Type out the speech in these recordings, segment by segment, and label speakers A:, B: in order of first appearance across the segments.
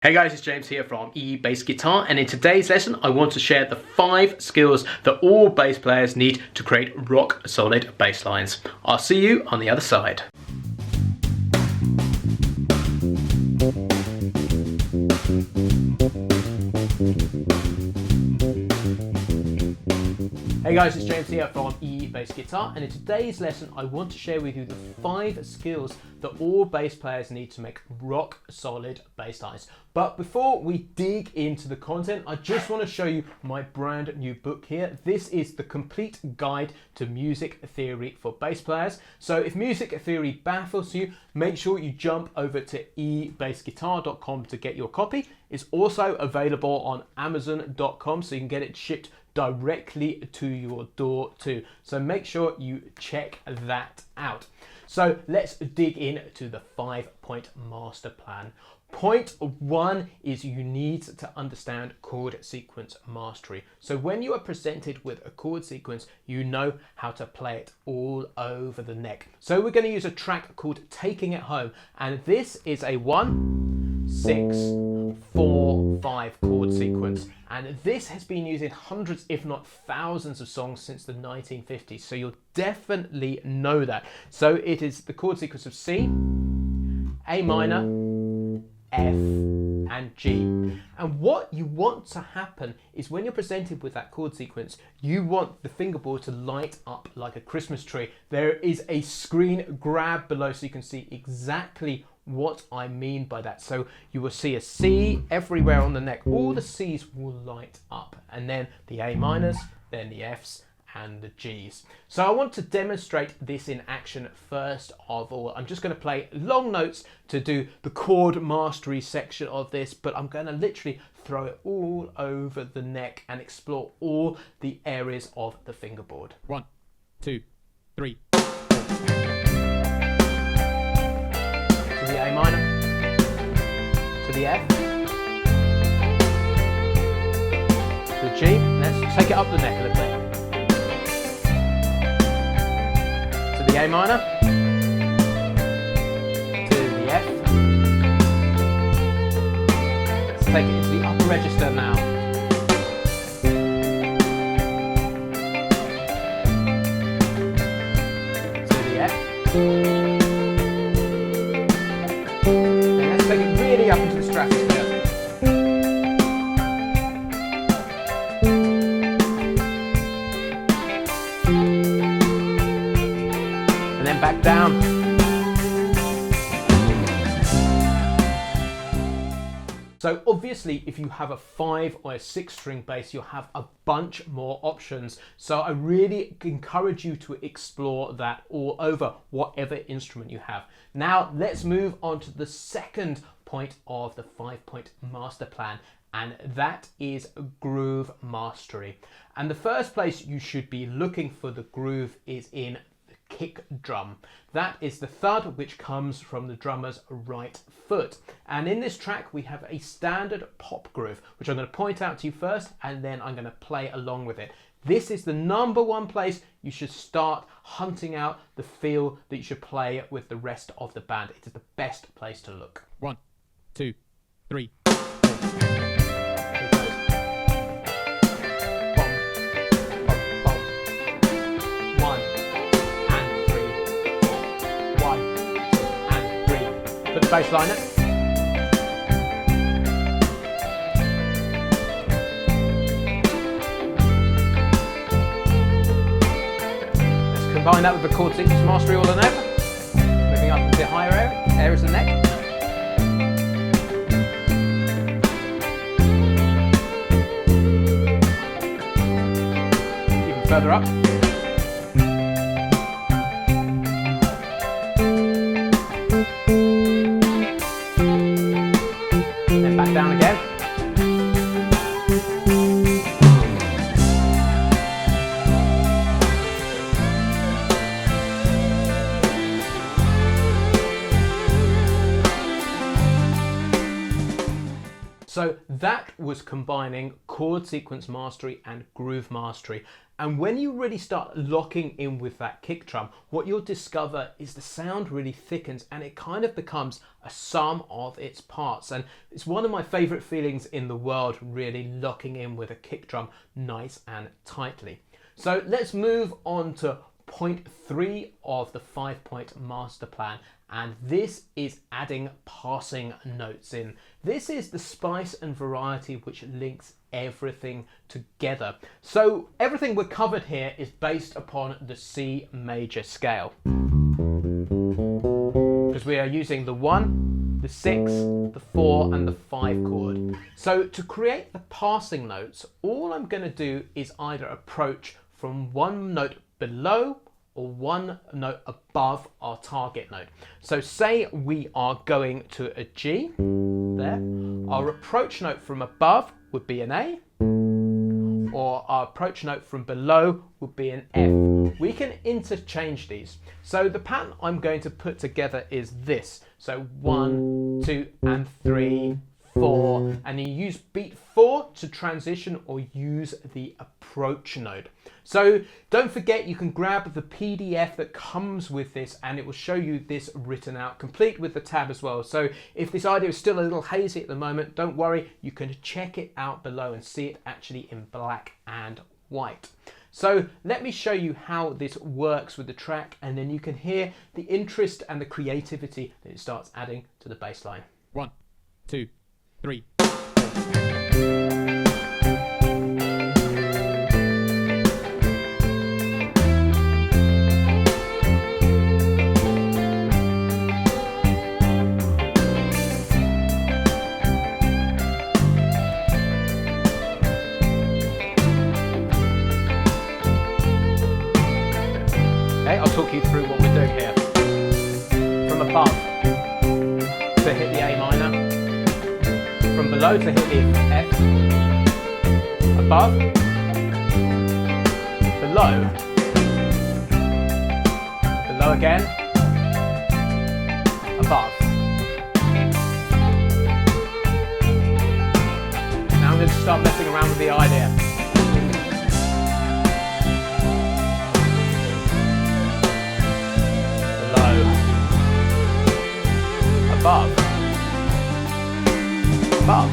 A: Hey guys, it's James here from eBassGuitar, and in today's lesson I want to share the 5 skills that all bass players need to create rock solid bass lines. I'll see you on the other side. Hey guys, it's James here from eBassGuitar, and in today's lesson I want to share with you the 5 skills that all bass players need to make rock solid bass lines. But before we dig into the content, I just want to show you my brand new book here. This is the complete guide to music theory for bass players. So if music theory baffles you, make sure you jump over to ebassguitar.com to get your copy. It's also available on amazon.com, so you can get it shipped directly to your door too. So make sure you check that out. So let's dig into the 5-point master plan. Point 1 is you need to understand chord sequence mastery. So when you are presented with a chord sequence, you know how to play it all over the neck. So we're going to use a track called Taking It Home, and this is a 1, 6, 4, 5 chord sequence. And this has been used in hundreds, if not thousands of songs since the 1950s. So you'll definitely know that. So it is the chord sequence of C, A minor, F and G. And what you want to happen is when you're presented with that chord sequence, you want the fingerboard to light up like a Christmas tree. There is a screen grab below so you can see exactly what I mean by that. So you will see a C everywhere on the neck. All the C's will light up, and then the A minors, then the F's and the G's. So I want to demonstrate this in action first of all. I'm just going to play long notes to do the chord mastery section of this, but I'm going to literally throw it all over the neck and explore all the areas of the fingerboard.
B: 1, 2, 3.
A: To the A minor, to the F, to the G. Let's take it up the neck a little bit. To the A minor, to the F. Let's take it into the upper register now. To the F. And let's take it really up into the stratosphere. And then back down. So obviously if you have a 5 or a 6 string bass, you'll have a bunch more options. So I really encourage you to explore that all over whatever instrument you have. Now let's move on to the second point of the 5-point master plan, and that is groove mastery. And the first place you should be looking for the groove is in kick drum. That is the thud which comes from the drummer's right foot. And in this track we have a standard pop groove, which I'm going to point out to you first, and then I'm going to play along with it. This is the #1 place you should start hunting out the feel that you should play with the rest of the band. It is the best place to look.
B: 1, 2, 3.
A: Put the bass line up. Let's combine that with the chord sequence mastery all on over. Moving up into the higher areas of the neck. Even further up. Down again. So that was combining chord sequence mastery and groove mastery. And when you really start locking in with that kick drum, what you'll discover is the sound really thickens and it kind of becomes a sum of its parts. And it's one of my favorite feelings in the world, really locking in with a kick drum nice and tightly. So let's move on to point 3 of the 5-point master plan. And this is adding passing notes in. This is the spice and variety which links everything together. So everything we're covered here is based upon the C major scale, because we are using the 1, the 6, the 4 and the 5 chord. So to create the passing notes, all I'm going to do is either approach from one note below or one note above our target note. So say we are going to a G there, our approach note from above would be an A, or our approach note from below would be an F. We can interchange these. So the pattern I'm going to put together is this. So 1, 2 and 3, 4, and you use beat 4 to transition or use the approach note. So don't forget, you can grab the PDF that comes with this and it will show you this written out, complete with the tab as well. So if this idea is still a little hazy at the moment, don't worry, you can check it out below and see it actually in black and white. So let me show you how this works with the track, and then you can hear the interest and the creativity that it starts adding to the bass line.
B: 1, 2, 3.
A: I'll talk you through what we're doing here. From above to hit the A minor, from below to hit the F, above, below, below again, above. Now I'm going to start messing around with the idea. Above, above,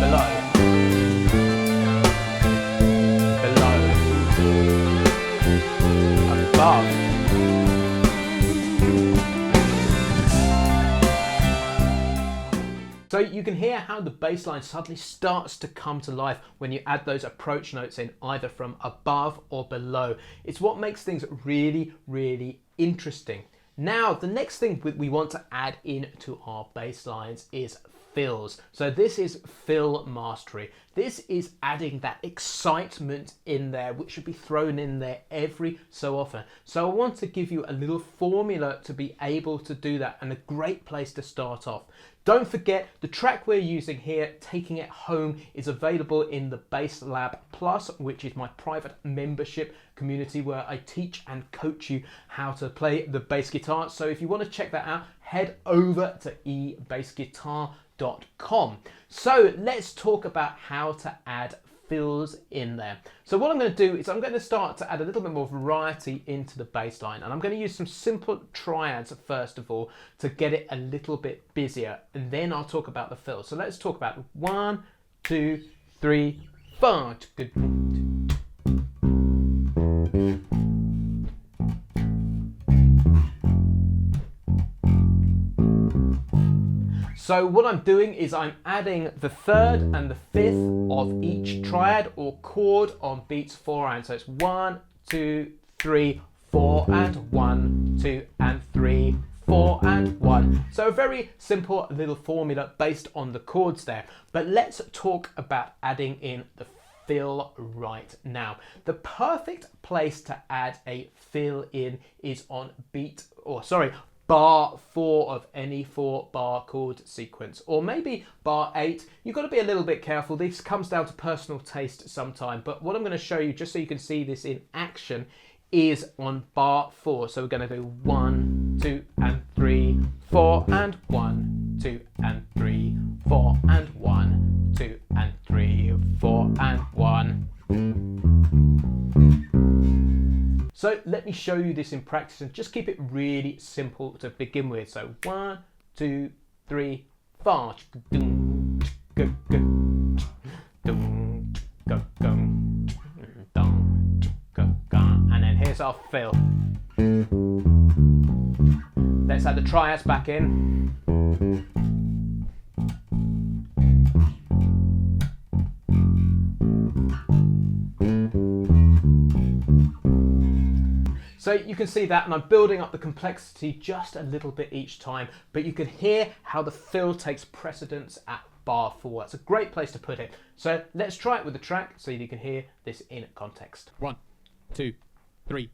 A: below, below, above, so you can hear how the bass line suddenly starts to come to life when you add those approach notes in, either from above or below. It's what makes things really, really interesting. Now, the next thing we want to add into our bass lines is fills. So this is fill mastery. This is adding that excitement in there, which should be thrown in there every so often. So I want to give you a little formula to be able to do that, and a great place to start off. Don't forget, the track we're using here, Taking It Home, is available in the Bass Lab Plus, which is my private membership community where I teach and coach you how to play the bass guitar. So if you want to check that out, head over to eBassGuitar.com. So let's talk about how to add fills in there. So what I'm going to do is I'm going to start to add a little bit more variety into the bass line, and I'm going to use some simple triads first of all to get it a little bit busier, and then I'll talk about the fills. So let's talk about 1, 2, 3, 4. Good. So what I'm doing is I'm adding the 3rd and the 5th of each triad or chord on beats 4 and. So it's 1, 2, 3, 4 and 1, 2 and 3, 4 and 1. So a very simple little formula based on the chords there. But let's talk about adding in the fill right now. The perfect place to add a fill in is on bar 4 of any 4-bar chord sequence, or maybe bar 8. You've got to be a little bit careful. This comes down to personal taste sometime, but what I'm going to show you, just so you can see this in action, is on bar 4. So we're going to do 1, 2 and 3, 4 and 1, 2 and 3, 4 and 1, 2 and 3, 4 and 1. me show you this in practice and just keep it really simple to begin with. So 1, 2, 3, 4. And then here's our fill. Let's add the triads back in. So you can see that, and I'm building up the complexity just a little bit each time, but you can hear how the fill takes precedence at bar 4. That's a great place to put it. So let's try it with the track so you can hear this in context.
B: 1, 2, 3.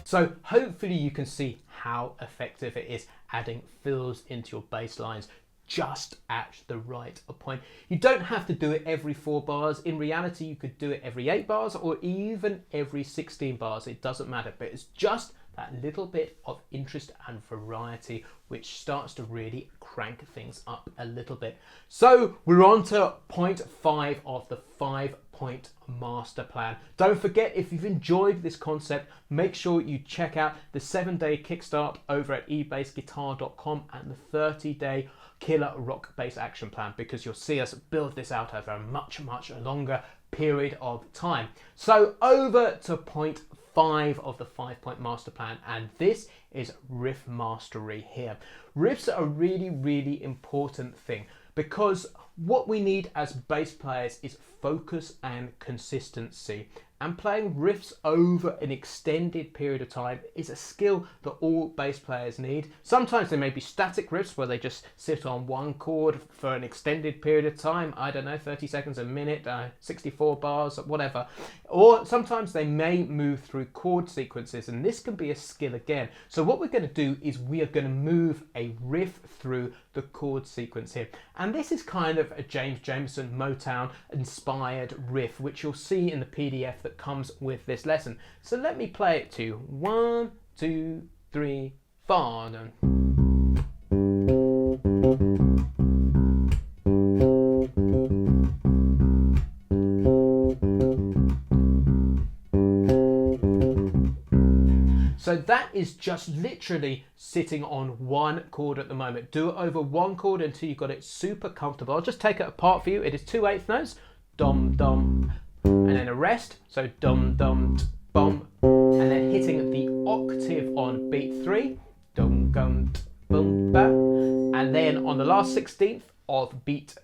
A: So hopefully you can see how effective it is adding fills into your bass lines just at the right point. You don't have to do it every 4 bars. In reality, you could do it every 8 bars or even every 16 bars. It doesn't matter, but it's just that little bit of interest and variety which starts to really crank things up a little bit. So we're on to point 5 of the 5-point master plan. Don't forget, if you've enjoyed this concept, make sure you check out the 7-day kickstart over at eBassGuitar.com and the 30-day killer rock bass action plan, because you'll see us build this out over a much longer period of time. So over to point 5 of the 5-point master plan, and this is riff mastery here. Riffs are a really important thing, because what we need as bass players is focus and consistency. And playing riffs over an extended period of time is a skill that all bass players need. Sometimes there may be static riffs where they just sit on one chord for an extended period of time, I don't know, 30 seconds, a minute, 64 bars, whatever. Or sometimes they may move through chord sequences, and this can be a skill again. So what we're going to do is we are going to move a riff through the chord sequence here. And this is kind of a James Jamerson Motown inspired riff, which you'll see in the PDF that comes with this lesson. So let me play it to you. 1, 2, 3, 4. So that is just literally sitting on one chord at the moment. Do it over one chord until you've got it super comfortable. I'll just take it apart for you. It is 2/8 notes, dum dum, and then a rest. So dum dum bum, and then hitting the octave on beat 3, dum dum bum ba, and then on the last 16th of beat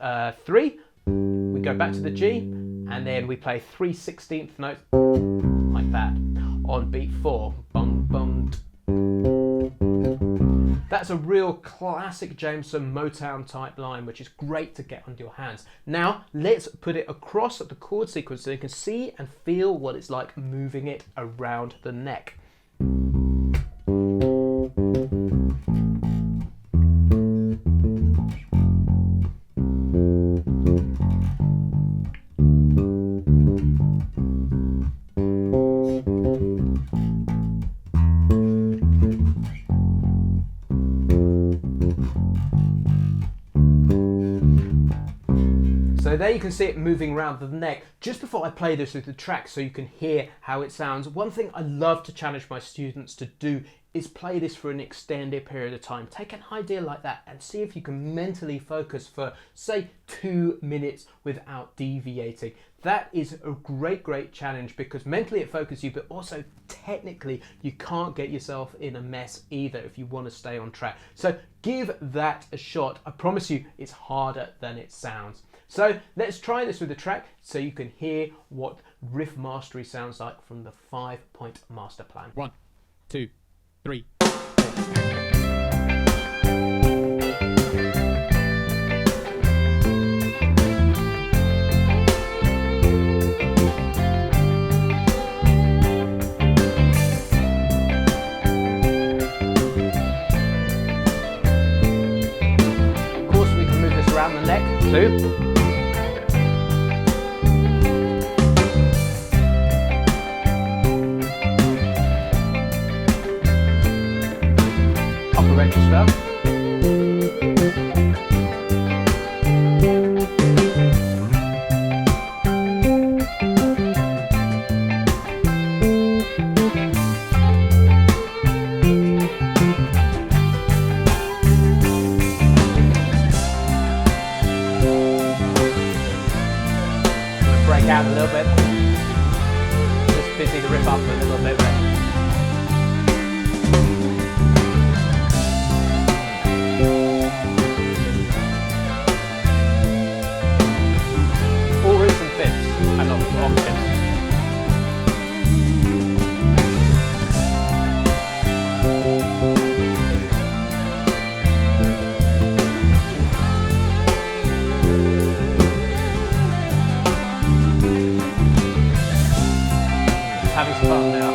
A: 3, we go back to the G, and then we play 3/16 notes like that on beat 4. Bum, bum. That's a real classic Jamerson Motown type line, which is great to get under your hands. Now let's put it across the chord sequence so you can see and feel what it's like moving it around the neck. So there you can see it moving around the neck. Just before I play this with the track so you can hear how it sounds, one thing I love to challenge my students to do is play this for an extended period of time. Take an idea like that and see if you can mentally focus for, say, 2 minutes without deviating. That is a great challenge, because mentally it focuses you, but also technically you can't get yourself in a mess either if you want to stay on track. So give that a shot. I promise you it's harder than it sounds. So let's try this with the track so you can hear what riff mastery sounds like from the 5-point master plan.
B: 1, 2, 3.
A: stuff. Break out a little bit. Just busy the riff up a little bit. All roots and fifths, and not octaves. Having some fun now.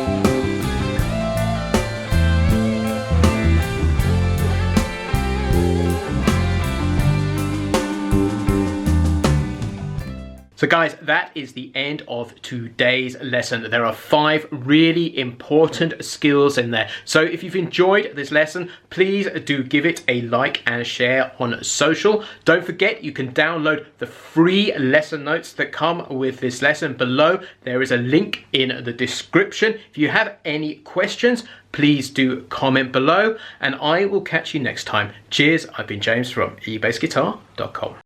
A: So guys, that is the end of today's lesson. There are 5 really important skills in there. So if you've enjoyed this lesson, please do give it a like and share on social. Don't forget, you can download the free lesson notes that come with this lesson below. There is a link in the description. If you have any questions, please do comment below, and I will catch you next time. Cheers, I've been James from eBassGuitar.com.